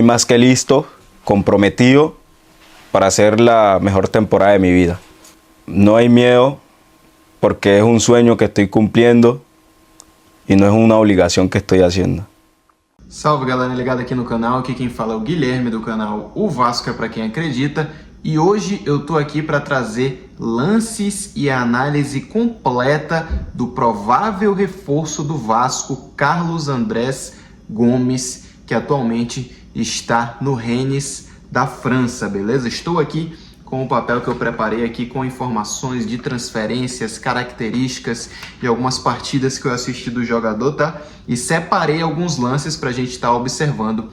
Más que listo, comprometido para hacer la mejor temporada de mi vida. No hay miedo porque es un sueño que estoy cumpliendo e não é uma obrigação que estou fazendo. Salve galera ligada aqui no canal, aqui quem fala é o Guilherme do canal O Vasco é Pra Quem Acredita e hoje eu tô aqui para trazer lances e a análise completa do provável reforço do Vasco, Carlos Andrés Gomes, que atualmente está no Rennes da França, beleza? Estou aqui com o papel que eu preparei aqui com informações de transferências, características e algumas partidas que eu assisti do jogador, tá? E separei alguns lances pra gente estar observando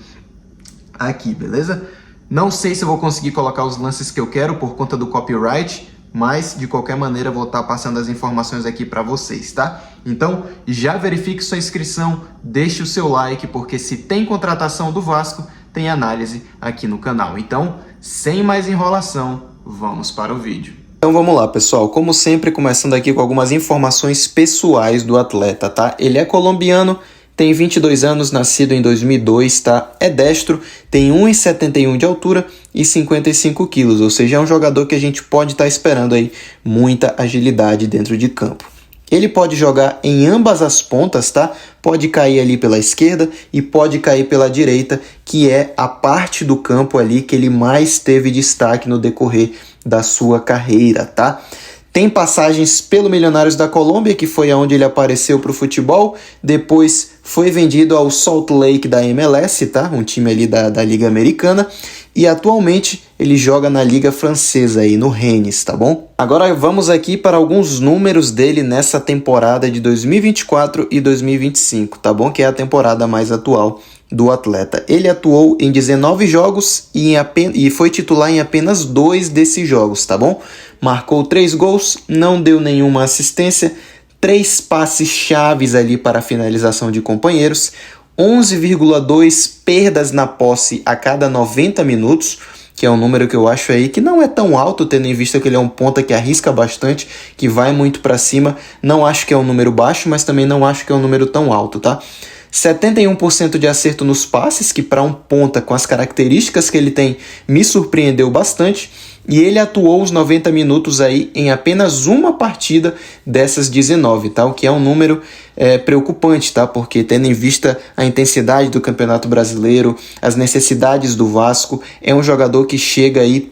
aqui, beleza? Não sei se eu vou conseguir colocar os lances que eu quero por conta do copyright, mas de qualquer maneira eu vou estar passando as informações aqui para vocês, tá? Então já verifique sua inscrição, deixe o seu like, porque se tem contratação do Vasco, tem análise aqui no canal. Então, sem mais enrolação, vamos para o vídeo. Então vamos lá, pessoal. Como sempre, começando aqui com algumas informações pessoais do atleta, tá? Ele é colombiano, tem 22 anos, nascido em 2002, tá? É destro, tem 1,71 de altura e 55 quilos, ou seja, é um jogador que a gente pode estar esperando aí muita agilidade dentro de campo. Ele pode jogar em ambas as pontas, tá? Pode cair ali pela esquerda e pode cair pela direita, que é a parte do campo ali que ele mais teve destaque no decorrer da sua carreira, tá? Tem passagens pelo Milionários da Colômbia, que foi aonde ele apareceu para o futebol. Depois foi vendido ao Salt Lake da MLS, tá? Um time ali da Liga Americana. E atualmente ele joga na Liga Francesa aí, no Rennes, tá bom? Agora vamos aqui para alguns números dele nessa temporada de 2024 e 2025, tá bom? Que é a temporada mais atual do atleta. Ele atuou em 19 jogos e foi titular em apenas 2 desses jogos, tá bom? Marcou 3 gols, não deu nenhuma assistência, 3 passes chaves ali para a finalização de companheiros, 11,2 perdas na posse a cada 90 minutos, que é um número que eu acho aí que não é tão alto, tendo em vista que ele é um ponta que arrisca bastante, que vai muito para cima. Não acho que é um número baixo, mas também não acho que é um número tão alto, tá? 71% de acerto nos passes, que para um ponta com as características que ele tem, me surpreendeu bastante. E ele atuou os 90 minutos aí em apenas uma partida dessas 19, tá? O que é um número preocupante, tá? Porque tendo em vista a intensidade do Campeonato Brasileiro, as necessidades do Vasco, é um jogador que chega aí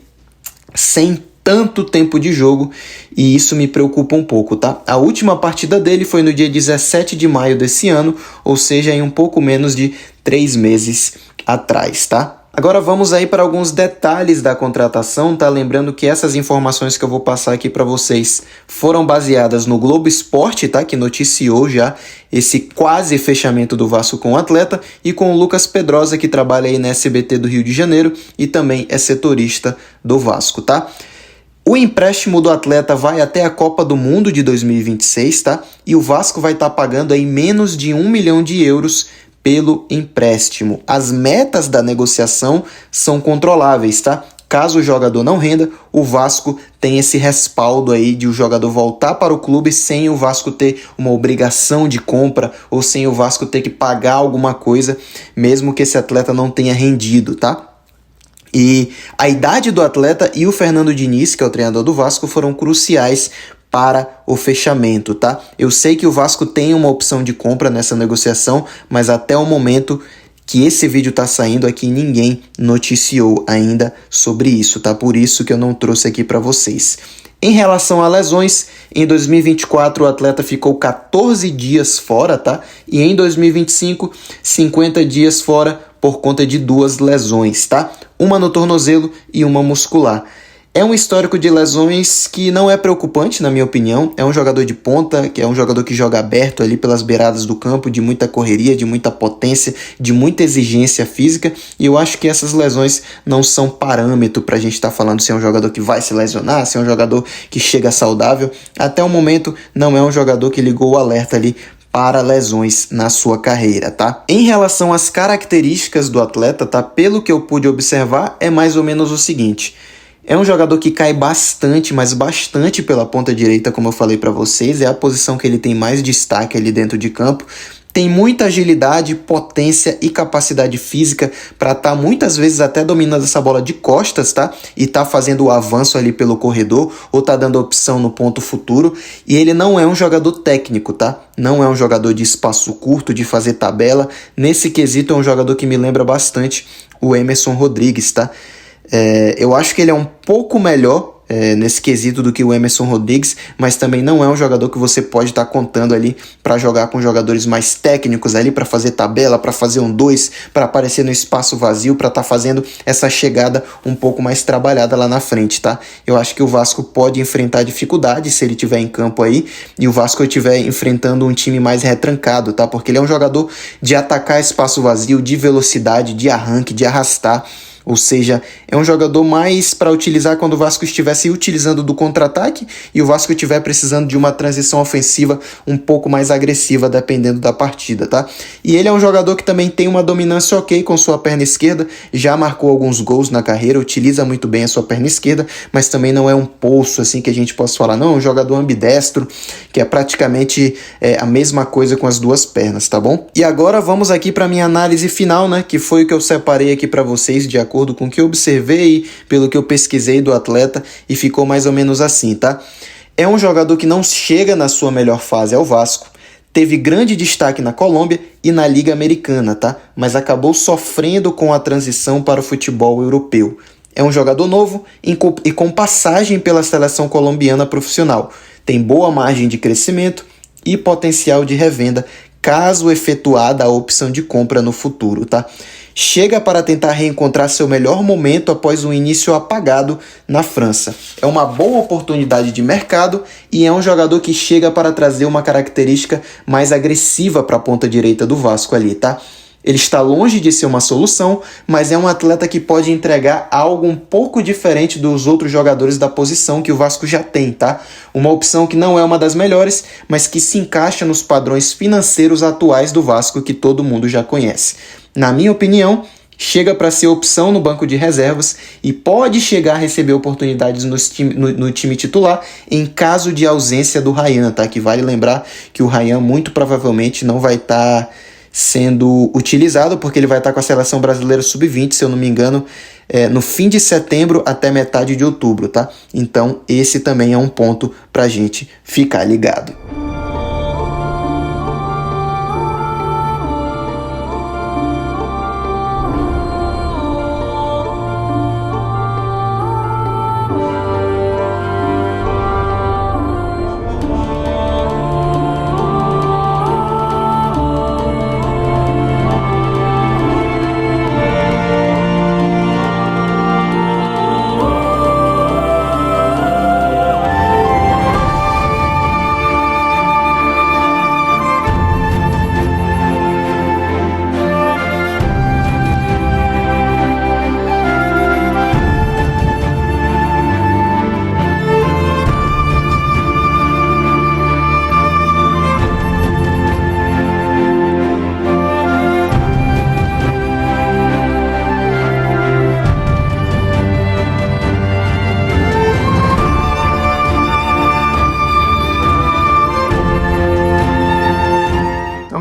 sem tanto tempo de jogo e isso me preocupa um pouco, tá? A última partida dele foi no dia 17 de maio desse ano, ou seja, em um pouco menos de 3 meses atrás, tá? Agora vamos aí para alguns detalhes da contratação, tá? Lembrando que essas informações que eu vou passar aqui para vocês foram baseadas no Globo Esporte, tá? Que noticiou já esse quase fechamento do Vasco com o atleta, e com o Lucas Pedrosa, que trabalha aí na SBT do Rio de Janeiro e também é setorista do Vasco, tá? O empréstimo do atleta vai até a Copa do Mundo de 2026, tá? E o Vasco vai estar pagando aí menos de 1 milhão de euros pelo empréstimo. As metas da negociação são controláveis, tá? Caso o jogador não renda, o Vasco tem esse respaldo aí de o jogador voltar para o clube sem o Vasco ter uma obrigação de compra ou sem o Vasco ter que pagar alguma coisa, mesmo que esse atleta não tenha rendido, tá? E a idade do atleta e o Fernando Diniz, que é o treinador do Vasco, foram cruciais para o fechamento, tá? Eu sei que o Vasco tem uma opção de compra nessa negociação, mas até o momento que esse vídeo tá saindo aqui, ninguém noticiou ainda sobre isso, tá? Por isso que eu não trouxe aqui para vocês. Em relação a lesões, em 2024 o atleta ficou 14 dias fora, tá? E em 2025, 50 dias fora por conta de 2 lesões, tá? Uma no tornozelo e uma muscular. É um histórico de lesões que não é preocupante, na minha opinião. É um jogador de ponta, que é um jogador que joga aberto ali pelas beiradas do campo, de muita correria, de muita potência, de muita exigência física. E eu acho que essas lesões não são parâmetro para a gente estar falando se é um jogador que vai se lesionar, se é um jogador que chega saudável. Até o momento, não é um jogador que ligou o alerta ali para lesões na sua carreira, tá? Em relação às características do atleta, tá? Pelo que eu pude observar, é mais ou menos o seguinte. É um jogador que cai bastante, mas bastante pela ponta direita, como eu falei para vocês. É a posição que ele tem mais destaque ali dentro de campo. Tem muita agilidade, potência e capacidade física para estar muitas vezes até dominando essa bola de costas, tá? E tá fazendo o avanço ali pelo corredor ou tá dando opção no ponto futuro. E ele não é um jogador técnico, tá? Não é um jogador de espaço curto, de fazer tabela. Nesse quesito é um jogador que me lembra bastante o Emerson Rodrigues, tá? Eu acho que ele é um pouco melhor nesse quesito do que o Emerson Rodrigues, mas também não é um jogador que você pode estar contando ali para jogar com jogadores mais técnicos ali, para fazer tabela, para fazer 1-2, para aparecer no espaço vazio, para estar fazendo essa chegada um pouco mais trabalhada lá na frente, tá? Eu acho que o Vasco pode enfrentar dificuldades se ele estiver em campo aí e o Vasco estiver enfrentando um time mais retrancado, tá? Porque ele é um jogador de atacar espaço vazio, de velocidade, de arranque, de arrastar. Ou seja, é um jogador mais para utilizar quando o Vasco estiver se utilizando do contra-ataque e o Vasco estiver precisando de uma transição ofensiva um pouco mais agressiva, dependendo da partida, tá? E ele é um jogador que também tem uma dominância ok com sua perna esquerda, já marcou alguns gols na carreira, utiliza muito bem a sua perna esquerda, mas também não é um poço assim que a gente possa falar, não, é um jogador ambidestro, que é praticamente a mesma coisa com as duas pernas, tá bom? E agora vamos aqui para minha análise final, né, que foi o que eu separei aqui para vocês de acordo com o que eu observei, pelo que eu pesquisei do atleta, e ficou mais ou menos assim, tá? É um jogador que não chega na sua melhor fase ao Vasco, teve grande destaque na Colômbia e na Liga Americana, tá? Mas acabou sofrendo com a transição para o futebol europeu. É um jogador novo e com passagem pela seleção colombiana profissional. Tem boa margem de crescimento e potencial de revenda, caso efetuada a opção de compra no futuro, tá? Chega para tentar reencontrar seu melhor momento após um início apagado na França. É uma boa oportunidade de mercado e é um jogador que chega para trazer uma característica mais agressiva para a ponta direita do Vasco ali, tá? Ele está longe de ser uma solução, mas é um atleta que pode entregar algo um pouco diferente dos outros jogadores da posição que o Vasco já tem, tá? Uma opção que não é uma das melhores, mas que se encaixa nos padrões financeiros atuais do Vasco que todo mundo já conhece. Na minha opinião, chega para ser opção no banco de reservas e pode chegar a receber oportunidades no time titular em caso de ausência do Ryan, tá? Que vale lembrar que o Ryan muito provavelmente não vai estar sendo utilizado, porque ele vai estar com a seleção brasileira sub-20, se eu não me engano, no fim de setembro até metade de outubro, tá? Então esse também é um ponto para a gente ficar ligado.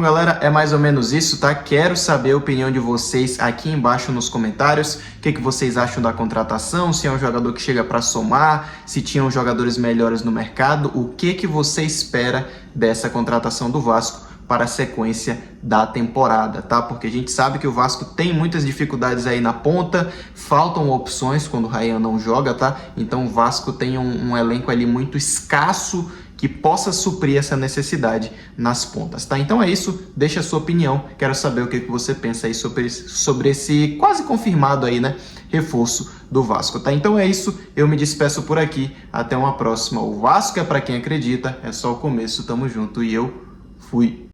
Galera, é mais ou menos isso, tá? Quero saber a opinião de vocês aqui embaixo nos comentários. O que vocês acham da contratação? Se é um jogador que chega para somar? Se tinham jogadores melhores no mercado? O que você espera dessa contratação do Vasco para a sequência da temporada, tá? Porque a gente sabe que o Vasco tem muitas dificuldades aí na ponta, faltam opções quando o Ryan não joga, tá? Então o Vasco tem um elenco ali muito escasso que possa suprir essa necessidade nas pontas, tá? Então é isso, deixa a sua opinião, quero saber o que você pensa aí sobre esse quase confirmado aí, né, reforço do Vasco, tá? Então é isso, eu me despeço por aqui, até uma próxima. O Vasco é para quem acredita, é só o começo, tamo junto e eu fui.